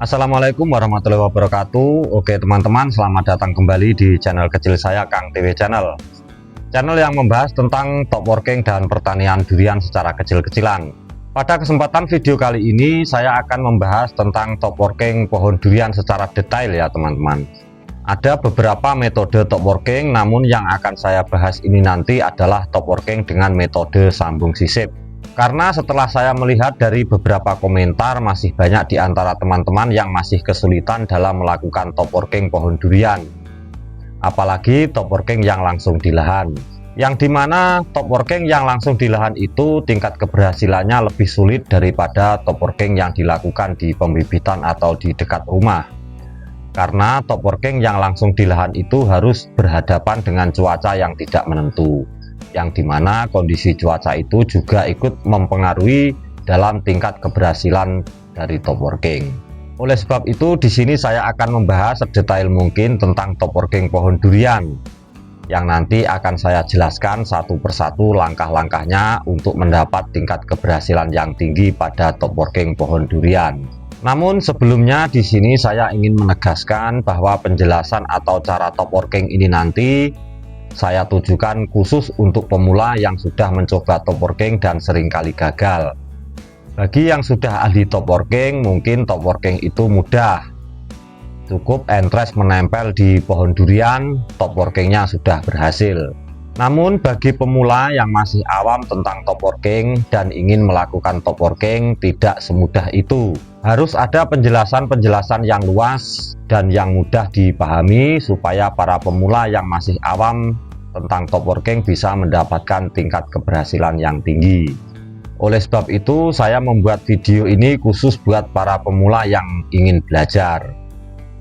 Assalamualaikum warahmatullahi wabarakatuh. Oke teman-teman, selamat datang kembali di channel kecil saya, Kang TW Channel. Channel yang membahas tentang top working dan pertanian durian secara kecil-kecilan. Pada kesempatan video kali ini saya akan membahas tentang top working pohon durian secara detail ya teman-teman. Ada beberapa metode top working, namun yang akan saya bahas ini nanti adalah top working dengan metode sambung sisip. Karena setelah saya melihat dari beberapa komentar, masih banyak di antara teman-teman yang masih kesulitan dalam melakukan top working pohon durian. Apalagi top working yang langsung di lahan. Yang dimana top working yang langsung di lahan itu tingkat keberhasilannya lebih sulit daripada top working yang dilakukan di pembibitan atau di dekat rumah. Karena top working yang langsung di lahan itu harus berhadapan dengan cuaca yang tidak menentu, yang dimana kondisi cuaca itu juga ikut mempengaruhi dalam tingkat keberhasilan dari top working. Oleh sebab itu di sini saya akan membahas sedetail mungkin tentang top working pohon durian, yang nanti akan saya jelaskan satu persatu langkah-langkahnya untuk mendapat tingkat keberhasilan yang tinggi pada top working pohon durian. Namun sebelumnya di sini saya ingin menegaskan bahwa penjelasan atau cara top working ini nanti saya tujukan khusus untuk pemula yang sudah mencoba top working dan seringkali gagal. Bagi yang sudah ahli top working, mungkin top working itu mudah. Cukup entres menempel di pohon durian, top workingnya sudah berhasil. Namun bagi pemula yang masih awam tentang top working dan ingin melakukan top working, tidak semudah itu. Harus ada penjelasan-penjelasan yang luas dan yang mudah dipahami supaya para pemula yang masih awam tentang top working bisa mendapatkan tingkat keberhasilan yang tinggi. Oleh sebab itu saya membuat video ini khusus buat para pemula yang ingin belajar.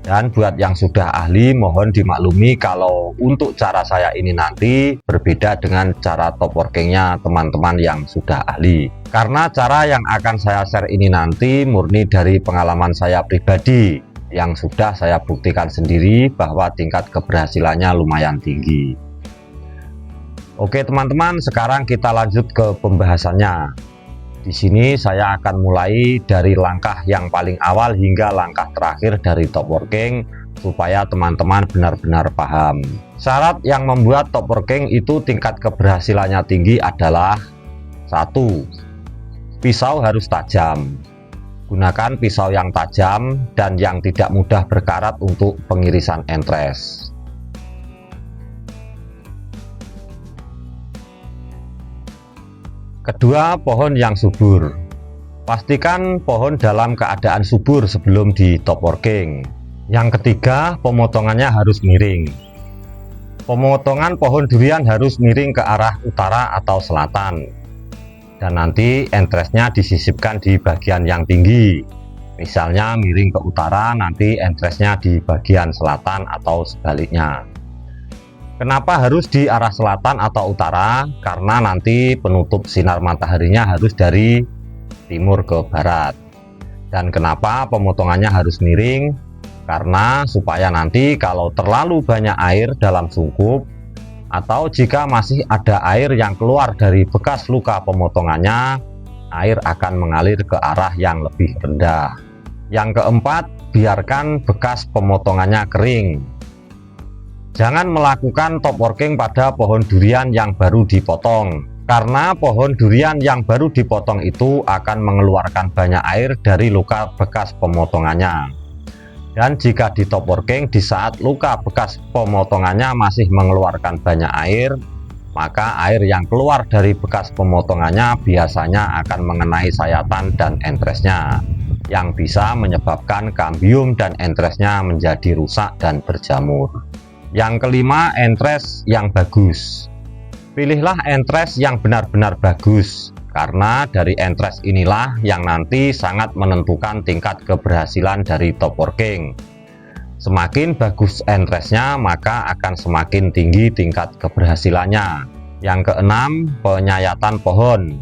Dan buat yang sudah ahli mohon dimaklumi kalau untuk cara saya ini nanti berbeda dengan cara top workingnya teman-teman yang sudah ahli. Karena cara yang akan saya share ini nanti murni dari pengalaman saya pribadi yang sudah saya buktikan sendiri bahwa tingkat keberhasilannya lumayan tinggi. Oke teman-teman, sekarang kita lanjut ke pembahasannya. Di sini saya akan mulai dari langkah yang paling awal hingga langkah terakhir dari top working supaya teman-teman benar-benar paham. Syarat yang membuat top working itu tingkat keberhasilannya tinggi adalah 1. Pisau harus tajam. Gunakan pisau yang tajam dan yang tidak mudah berkarat untuk pengirisan entres. Kedua, pohon yang subur. Pastikan pohon dalam keadaan subur sebelum di top working. Yang ketiga, pemotongannya harus miring. Pemotongan pohon durian harus miring ke arah utara atau selatan. Dan nanti entresnya disisipkan di bagian yang tinggi. Misalnya miring ke utara, nanti entresnya di bagian selatan atau sebaliknya. Kenapa harus di arah selatan atau utara? Karena nanti penutup sinar mataharinya harus dari timur ke barat. Dan kenapa pemotongannya harus miring? Karena supaya nanti kalau terlalu banyak air dalam sungkup atau jika masih ada air yang keluar dari bekas luka pemotongannya, air akan mengalir ke arah yang lebih rendah. Yang keempat, biarkan bekas pemotongannya kering. Jangan melakukan top working pada pohon durian yang baru dipotong, karena pohon durian yang baru dipotong itu akan mengeluarkan banyak air dari luka bekas pemotongannya. Dan jika di top working di saat luka bekas pemotongannya masih mengeluarkan banyak air, maka air yang keluar dari bekas pemotongannya biasanya akan mengenai sayatan dan entresnya, yang bisa menyebabkan kambium dan entresnya menjadi rusak dan berjamur. Yang kelima, entres yang bagus. Pilihlah entres yang benar-benar bagus, karena dari entres inilah yang nanti sangat menentukan tingkat keberhasilan dari top working. Semakin bagus entresnya, maka akan semakin tinggi tingkat keberhasilannya. Yang keenam, penyayatan pohon.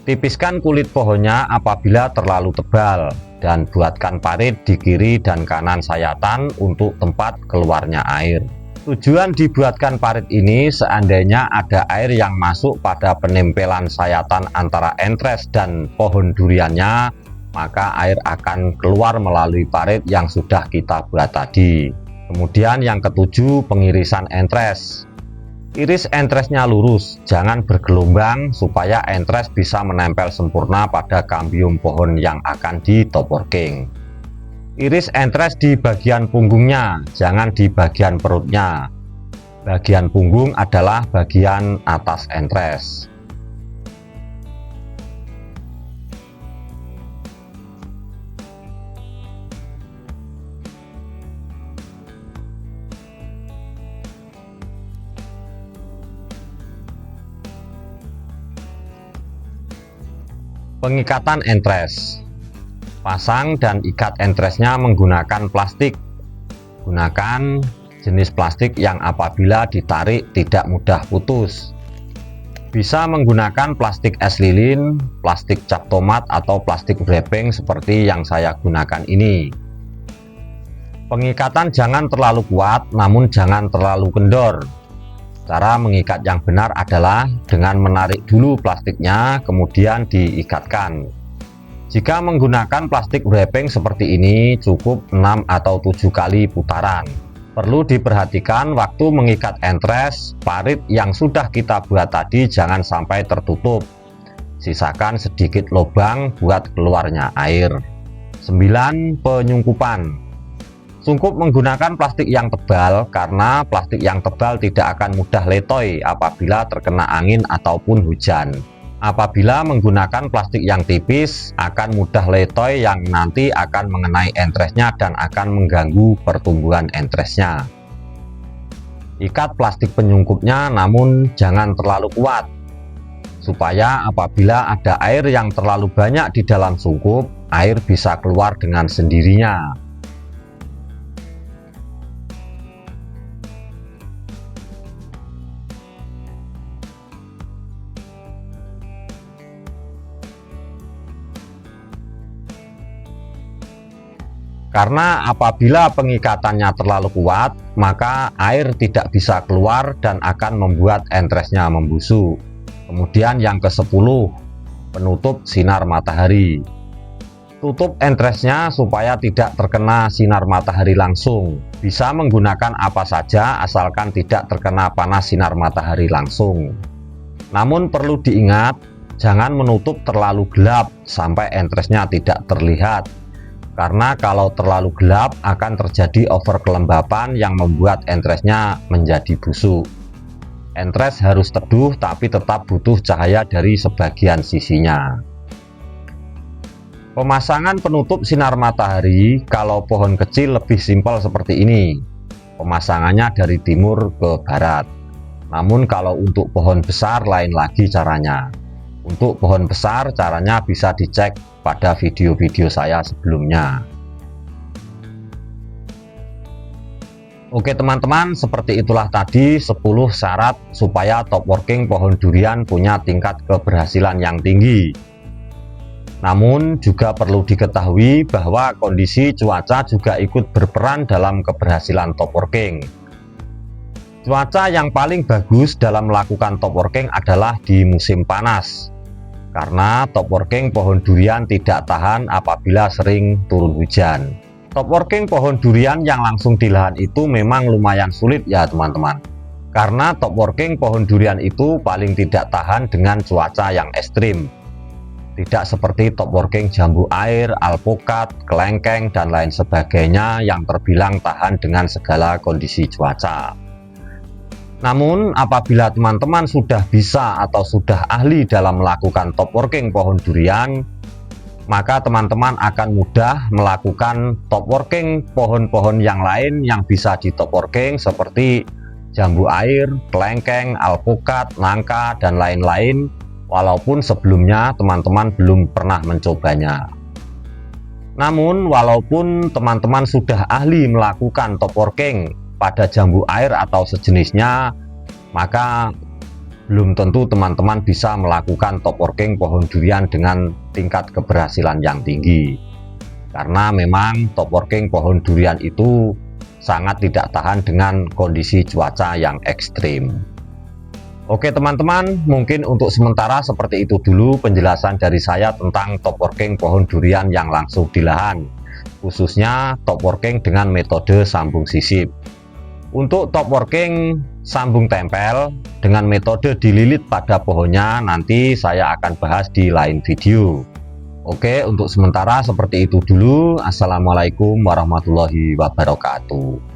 Tipiskan kulit pohonnya apabila terlalu tebal, dan buatkan parit di kiri dan kanan sayatan untuk tempat keluarnya air. Tujuan dibuatkan parit ini seandainya ada air yang masuk pada penempelan sayatan antara entres dan pohon duriannya, maka air akan keluar melalui parit yang sudah kita buat tadi. Kemudian yang ketujuh, pengirisan entres. Iris entresnya lurus, jangan bergelombang supaya entres bisa menempel sempurna pada kambium pohon yang akan di top working. Iris entres di bagian punggungnya, jangan di bagian perutnya. Bagian punggung adalah bagian atas entres. Pengikatan entres. Pasang dan ikat entresnya menggunakan plastik. Gunakan jenis plastik yang apabila ditarik tidak mudah putus. Bisa menggunakan plastik es lilin, plastik cap tomat, atau plastik wrapping seperti yang saya gunakan ini. Pengikatan jangan terlalu kuat, namun jangan terlalu kendor. Cara mengikat yang benar adalah dengan menarik dulu plastiknya, kemudian diikatkan. Jika menggunakan plastik wrapping seperti ini, cukup 6 atau 7 kali putaran. Perlu diperhatikan waktu mengikat entres, parit yang sudah kita buat tadi jangan sampai tertutup. Sisakan sedikit lubang buat keluarnya air. 9. Penyungkupan. Sungkup menggunakan plastik yang tebal karena plastik yang tebal tidak akan mudah letoy apabila terkena angin ataupun hujan. Apabila menggunakan plastik yang tipis akan mudah letoy yang nanti akan mengenai entresnya dan akan mengganggu pertumbuhan entresnya. Ikat plastik penyungkupnya namun jangan terlalu kuat, supaya apabila ada air yang terlalu banyak di dalam sungkup, air bisa keluar dengan sendirinya. Karena apabila pengikatannya terlalu kuat, maka air tidak bisa keluar dan akan membuat entresnya membusuk. Kemudian yang ke-10, penutup sinar matahari. Tutup entresnya supaya tidak terkena sinar matahari langsung. Bisa menggunakan apa saja asalkan tidak terkena panas sinar matahari langsung. Namun perlu diingat, jangan menutup terlalu gelap sampai entresnya tidak terlihat. Karena kalau terlalu gelap akan terjadi over kelembapan yang membuat entresnya menjadi busuk. Entres harus teduh tapi tetap butuh cahaya dari sebagian sisinya. Pemasangan penutup sinar matahari kalau pohon kecil lebih simpel seperti ini. Pemasangannya dari timur ke barat. Namun kalau untuk pohon besar lain lagi caranya. Untuk pohon besar caranya bisa dicek pada video-video saya sebelumnya. Oke teman-teman, seperti itulah tadi 10 syarat supaya top working pohon durian punya tingkat keberhasilan yang tinggi. Namun juga perlu diketahui bahwa kondisi cuaca juga ikut berperan dalam keberhasilan top working. Cuaca yang paling bagus dalam melakukan top working adalah di musim panas. Karena top working pohon durian tidak tahan apabila sering turun hujan. Top working pohon durian yang langsung di lahan itu memang lumayan sulit ya teman-teman. Karena top working pohon durian itu paling tidak tahan dengan cuaca yang ekstrim. Tidak seperti top working jambu air, alpukat, kelengkeng, dan lain sebagainya yang terbilang tahan dengan segala kondisi cuaca. Namun apabila teman-teman sudah bisa atau sudah ahli dalam melakukan top working pohon durian, maka teman-teman akan mudah melakukan top working pohon-pohon yang lain yang bisa di top working seperti jambu air, kelengkeng, alpukat, nangka, dan lain-lain, walaupun sebelumnya teman-teman belum pernah mencobanya. Namun walaupun teman-teman sudah ahli melakukan top working pada jambu air atau sejenisnya, maka belum tentu teman-teman bisa melakukan top working pohon durian dengan tingkat keberhasilan yang tinggi. Karena memang top working pohon durian itu sangat tidak tahan dengan kondisi cuaca yang ekstrim. Oke teman-teman, mungkin untuk sementara seperti itu dulu penjelasan dari saya tentang top working pohon durian yang langsung di lahan, khususnya top working dengan metode sambung sisip. Untuk top working sambung tempel dengan metode dililit pada pohonnya nanti saya akan bahas di lain video. Oke, untuk sementara seperti itu dulu. Assalamualaikum warahmatullahi wabarakatuh.